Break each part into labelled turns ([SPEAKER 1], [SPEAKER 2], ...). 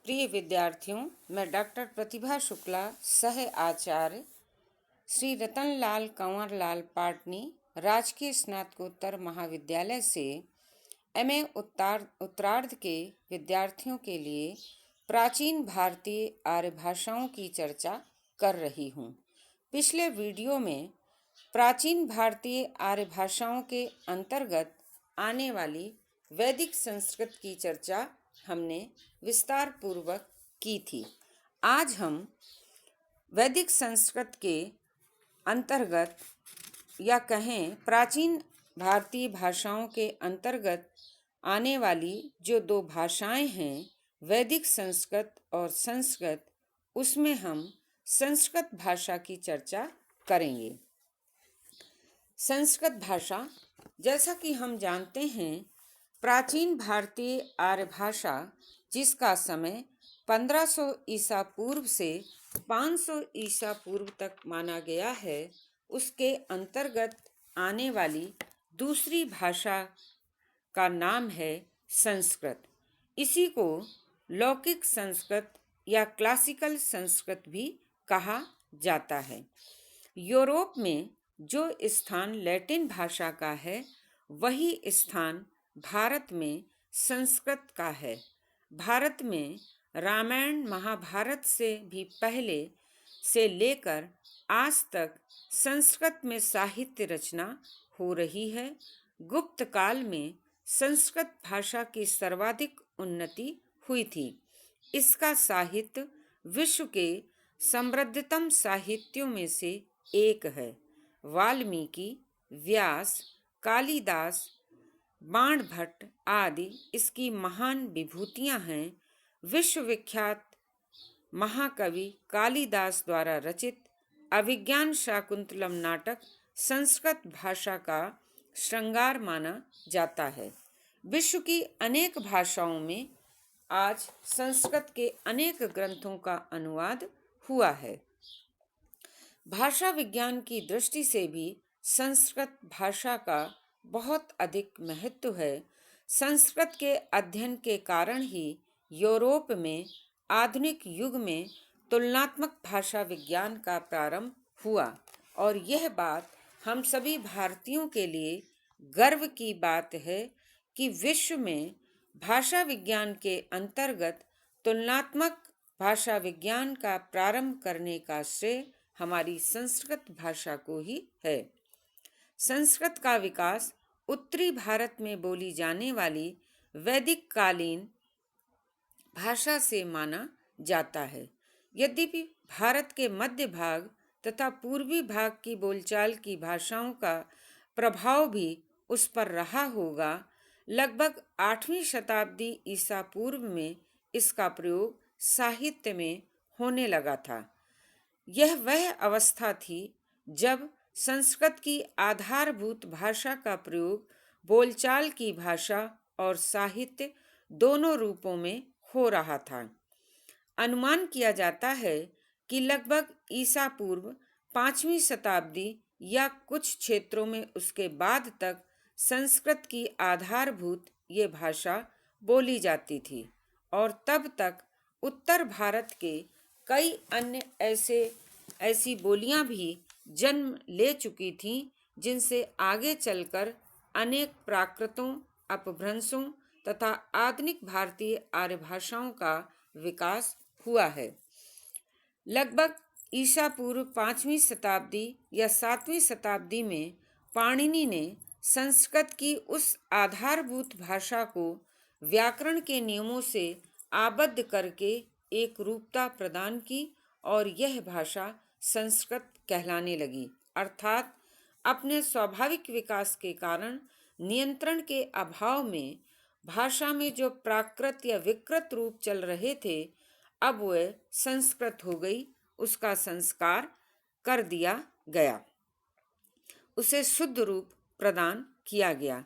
[SPEAKER 1] प्रिय विद्यार्थियों, मैं डॉक्टर प्रतिभा शुक्ला, सह आचार्य श्री रतनलाल कंवरलाल पाटनी राजकीय स्नातकोत्तर महाविद्यालय से एमए उत्तरार्ध के विद्यार्थियों के लिए प्राचीन भारतीय आर्य भाषाओं की चर्चा कर रही हूँ। पिछले वीडियो में प्राचीन भारतीय आर्य भाषाओं के अंतर्गत आने वाली वैदिक संस्कृत की चर्चा हमने विस्तार पूर्वक की थी। आज हम वैदिक संस्कृत के अंतर्गत या कहें प्राचीन भारतीय भाषाओं के अंतर्गत आने वाली जो दो भाषाएं हैं, वैदिक संस्कृत और संस्कृत, उसमें हम संस्कृत भाषा की चर्चा करेंगे। संस्कृत भाषा, जैसा कि हम जानते हैं, प्राचीन भारतीय आर्य भाषा जिसका समय 1500 ईसा पूर्व से 500 ईसा पूर्व तक माना गया है, उसके अंतर्गत आने वाली दूसरी भाषा का नाम है संस्कृत। इसी को लौकिक संस्कृत या क्लासिकल संस्कृत भी कहा जाता है। यूरोप में जो स्थान लैटिन भाषा का है, वही स्थान भारत में संस्कृत का है। भारत में रामायण महाभारत से भी पहले से लेकर आज तक संस्कृत में साहित्य रचना हो रही है। गुप्त काल में संस्कृत भाषा की सर्वाधिक उन्नति हुई थी। इसका साहित्य विश्व के समृद्धतम साहित्यों में से एक है। वाल्मीकि, व्यास, कालिदास, बाणभट्ट आदि इसकी महान विभूतियां हैं। विश्वविख्यात महाकवि कालिदास द्वारा रचित अभिज्ञान शाकुंतलम नाटक संस्कृत भाषा का श्रृंगार माना जाता है। विश्व की अनेक भाषाओं में आज संस्कृत के अनेक ग्रंथों का अनुवाद हुआ है। भाषा विज्ञान की दृष्टि से भी संस्कृत भाषा का बहुत अधिक महत्व है। संस्कृत के अध्ययन के कारण ही यूरोप में आधुनिक युग में तुलनात्मक भाषा विज्ञान का प्रारंभ हुआ, और यह बात हम सभी भारतीयों के लिए गर्व की बात है कि विश्व में भाषा विज्ञान के अंतर्गत तुलनात्मक भाषा विज्ञान का प्रारंभ करने का श्रेय हमारी संस्कृत भाषा को ही है। संस्कृत का विकास उत्तरी भारत में बोली जाने वाली वैदिक कालीन भाषा से माना जाता है। यद्यपि भारत के मध्य भाग तथा पूर्वी भाग की बोलचाल की भाषाओं का प्रभाव भी उस पर रहा होगा, लगभग 8वीं शताब्दी ईसा पूर्व में इसका प्रयोग साहित्य में होने लगा था। यह वह अवस्था थी जब संस्कृत की आधारभूत भाषा का प्रयोग बोलचाल की भाषा और साहित्य दोनों रूपों में हो रहा था। अनुमान किया जाता है कि लगभग ईसा पूर्व 5वीं शताब्दी या कुछ क्षेत्रों में उसके बाद तक संस्कृत की आधारभूत ये भाषा बोली जाती थी, और तब तक उत्तर भारत के कई अन्य ऐसी बोलियां भी जन्म ले चुकी थीं, जिनसे आगे चलकर अनेक प्राकृतों, अपभ्रंशों तथा आधुनिक भारतीय आर्य भाषाओं का विकास हुआ है। लगभग ईसा पूर्व 5वीं शताब्दी या 7वीं शताब्दी में पाणिनि ने संस्कृत की उस आधारभूत भाषा को व्याकरण के नियमों से आबद्ध करके एक रूपता प्रदान की, और यह भाषा संस्कृत कहलाने लगी। अर्थात अपने स्वाभाविक विकास के कारण नियंत्रण के अभाव में भाषा में जो प्राकृत या विकृत रूप चल रहे थे, अब वह संस्कृत हो गई। उसका संस्कार कर दिया गया, उसे शुद्ध रूप प्रदान किया गया।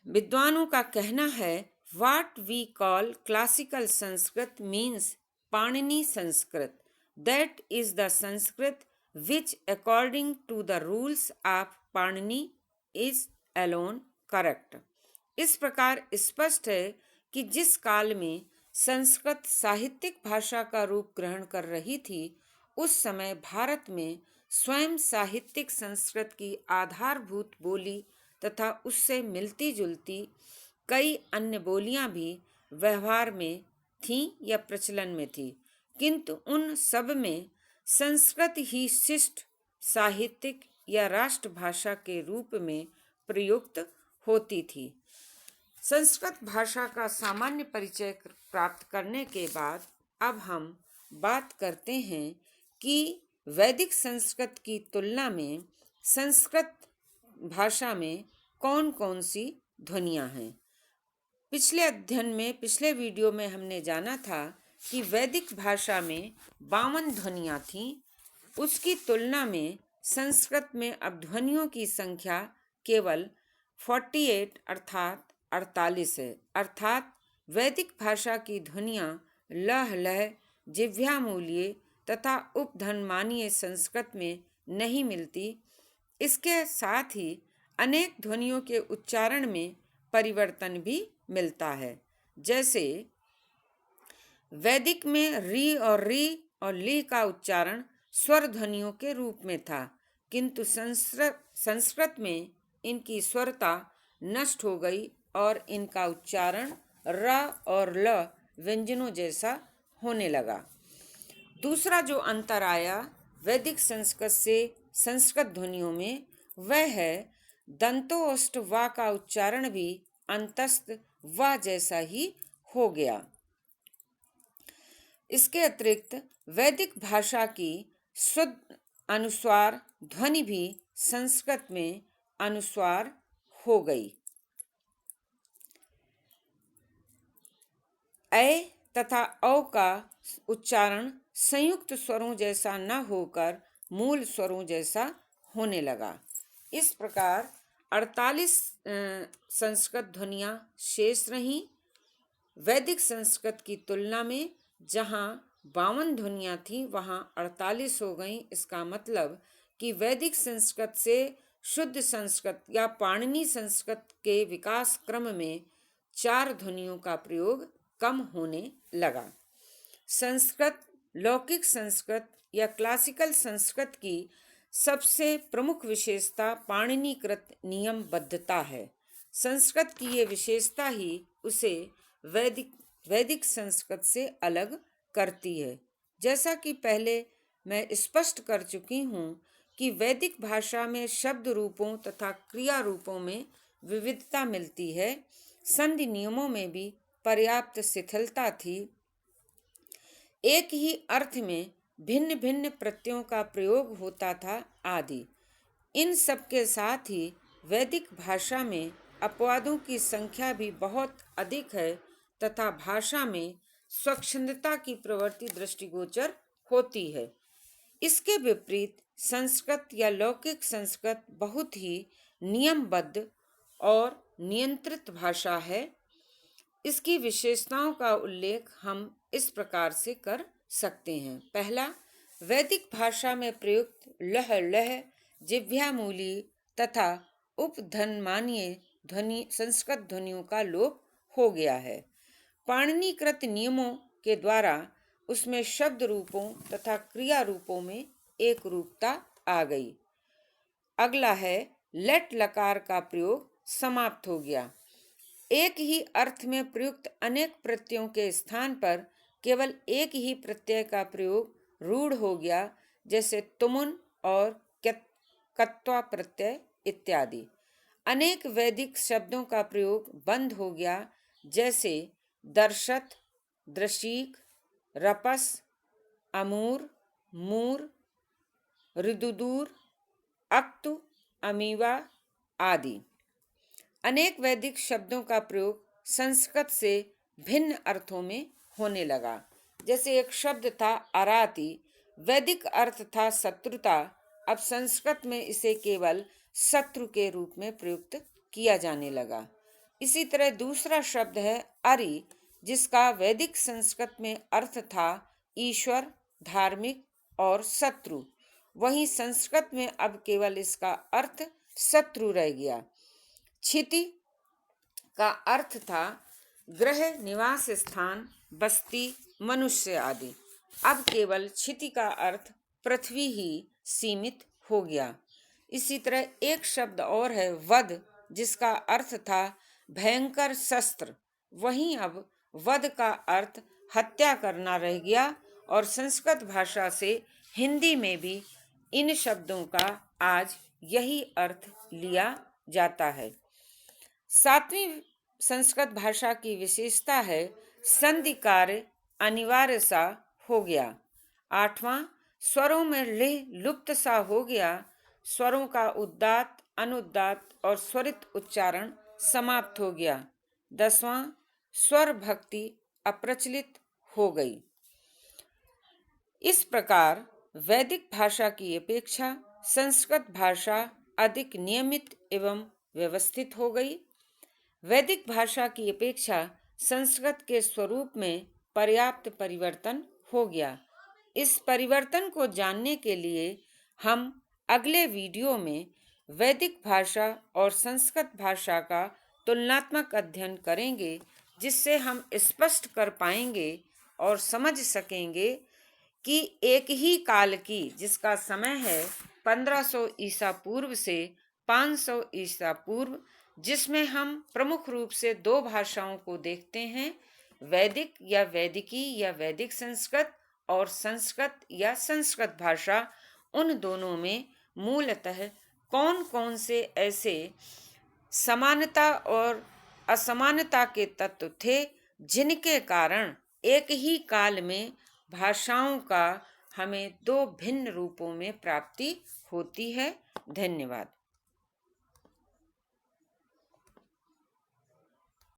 [SPEAKER 1] विद्वानों का कहना है, What we call classical Sanskrit means Panini Sanskrit. That is the Sanskrit which, according to the rules of Panini, is alone correct. इस प्रकार स्पष्ट है कि जिस काल में संस्कृत साहित्यिक भाषा का रूप ग्रहण कर रही थी, उस समय भारत में स्वयं साहित्यिक संस्कृत की आधारभूत बोली तथा उससे मिलती जुलती कई अन्य बोलियां भी व्यवहार में थीं या प्रचलन में थी, किंतु उन सब में संस्कृत ही शिष्ट साहित्यिक या राष्ट्रभाषा के रूप में प्रयुक्त होती थी। संस्कृत भाषा का सामान्य परिचय प्राप्त करने के बाद अब हम बात करते हैं कि वैदिक संस्कृत की तुलना में संस्कृत भाषा में कौन कौन सी ध्वनियाँ हैं। पिछले वीडियो में हमने जाना था कि वैदिक भाषा में 52 ध्वनियाँ थीं। उसकी तुलना में संस्कृत में अब ध्वनियों की संख्या केवल 48 अर्थात 48 है। अर्थात वैदिक भाषा की ध्वनियाँ लह लह जिह्वामूलीय तथा उपधनमानीय संस्कृत में नहीं मिलती। इसके साथ ही अनेक ध्वनियों के उच्चारण में परिवर्तन भी मिलता है। जैसे वैदिक में री और ली का उच्चारण स्वर ध्वनियों के रूप में था, किंतु संस्कृत में इनकी स्वरता नष्ट हो गई और इनका उच्चारण र और ल व्यंजनों जैसा होने लगा। दूसरा जो अंतर आया वैदिक संस्कृत से संस्कृत ध्वनियों में, वह है दंतोष्ठ वा का उच्चारण भी अंतस्थ वा जैसा ही हो गया। इसके अतिरिक्त वैदिक भाषा की शुद्ध अनुस्वार ध्वनि भी संस्कृत में अनुस्वार हो गई। ऐ तथा औ का उच्चारण संयुक्त स्वरों जैसा न होकर मूल स्वरों जैसा होने लगा। इस प्रकार 48 संस्कृत ध्वनियाँ शेष रहीं। वैदिक संस्कृत की तुलना में जहाँ 52 ध्वनियाँ थीं वहाँ 48 हो गईं। इसका मतलब कि वैदिक संस्कृत से शुद्ध संस्कृत या पाणिनी संस्कृत के विकास क्रम में 4 ध्वनियों का प्रयोग कम होने लगा। संस्कृत लौकिक संस्कृत या क्लासिकल संस्कृत की सबसे प्रमुख विशेषता पाणिनीकृत नियमबद्धता है। संस्कृत की ये विशेषता ही उसे वैदिक संस्कृत से अलग करती है। जैसा कि पहले मैं स्पष्ट कर चुकी हूँ कि वैदिक भाषा में शब्द रूपों तथा क्रिया रूपों में विविधता मिलती है। संधि नियमों में भी पर्याप्त शिथिलता थी। एक ही अर्थ में भिन्न भिन्न प्रत्ययों का प्रयोग होता था आदि। इन सब के साथ ही वैदिक भाषा में अपवादों की संख्या भी बहुत अधिक है तथा भाषा में स्वच्छंदता की प्रवृत्ति दृष्टिगोचर होती है। इसके विपरीत संस्कृत या लौकिक संस्कृत बहुत ही नियमबद्ध और नियंत्रित भाषा है। इसकी विशेषताओं का उल्लेख हम इस प्रकार से कर सकते हैं। पहला, वैदिक भाषा में प्रयुक्त लह लह जिह्वामूली तथा उपधनमानीय ध्वनि संस्कृत ध्वनियों का लोप हो गया है। पाणिनीकृत नियमों के द्वारा उसमें शब्द रूपों तथा क्रिया रूपों में एक रूपता आ गई। अगला है लेट लकार का प्रयोग समाप्त हो गया। एक ही अर्थ में प्रयुक्त अनेक प्रत्ययों के स्थान पर केवल एक ही प्रत्यय का प्रयोग रूढ़ हो गया, जैसे तुमुन और कत्वा प्रत्यय इत्यादि। अनेक वैदिक शब्दों का प्रयोग बंद हो गया, जैसे दर्शत, दृशीक, रपस, अमूर, मूर, ऋदुदूर, अक्तु, अमीवा आदि। अनेक वैदिक शब्दों का प्रयोग संस्कृत से भिन्न अर्थों में होने लगा। जैसे एक शब्द था अराति, वैदिक अर्थ था शत्रुता, अब संस्कृत में इसे केवल शत्रु के रूप में प्रयुक्त किया जाने लगा। इसी तरह दूसरा शब्द है अरि, जिसका वैदिक संस्कृत में अर्थ था ईश्वर, धार्मिक और शत्रु। वहीं संस्कृत में अब केवल इसका अर्थ शत्रु रह गया। क्षिति का अर्थ था ग्रह, निवास स्थान बस्ती, मनुष्य आदि। अब केवल क्षिति का अर्थ पृथ्वी ही सीमित हो गया। इसी तरह एक शब्द और है वध, जिसका अर्थ था भयंकर शस्त्र। वहीं अब वध का अर्थ हत्या करना रह गया और संस्कृत भाषा से हिंदी में भी इन शब्दों का आज यही अर्थ लिया जाता है। सातवीं संस्कृत भाषा की विशेषता है संधि कार्य अनिवार्य सा हो गया। आठवां, स्वरों में लेह लुप्त सा हो गया। स्वरों का उद्दात, अनुद्दात और स्वरित उच्चारण समाप्त हो गया। 10वां, स्वर भक्ति अप्रचलित हो गई। इस प्रकार वैदिक भाषा की अपेक्षा संस्कृत भाषा अधिक नियमित एवं व्यवस्थित हो गई। वैदिक भाषा की अपेक्षा संस्कृत के स्वरूप में पर्याप्त परिवर्तन हो गया। इस परिवर्तन को जानने के लिए हम अगले वीडियो में वैदिक भाषा और संस्कृत भाषा का तुलनात्मक अध्ययन करेंगे, जिससे हम स्पष्ट कर पाएंगे और समझ सकेंगे कि एक ही काल की, जिसका समय है 1500 ईसा पूर्व से 500 ईसा पूर्व, जिसमें हम प्रमुख रूप से दो भाषाओं को देखते हैं, वैदिक या वैदिकी या वैदिक संस्कृत और संस्कृत या संस्कृत भाषा। उन दोनों में मूलतः कौन कौन से ऐसे समानता और असमानता के तत्व थे, जिनके कारण एक ही काल में भाषाओं का हमें दो भिन्न रूपों में प्राप्ति होती है। धन्यवाद।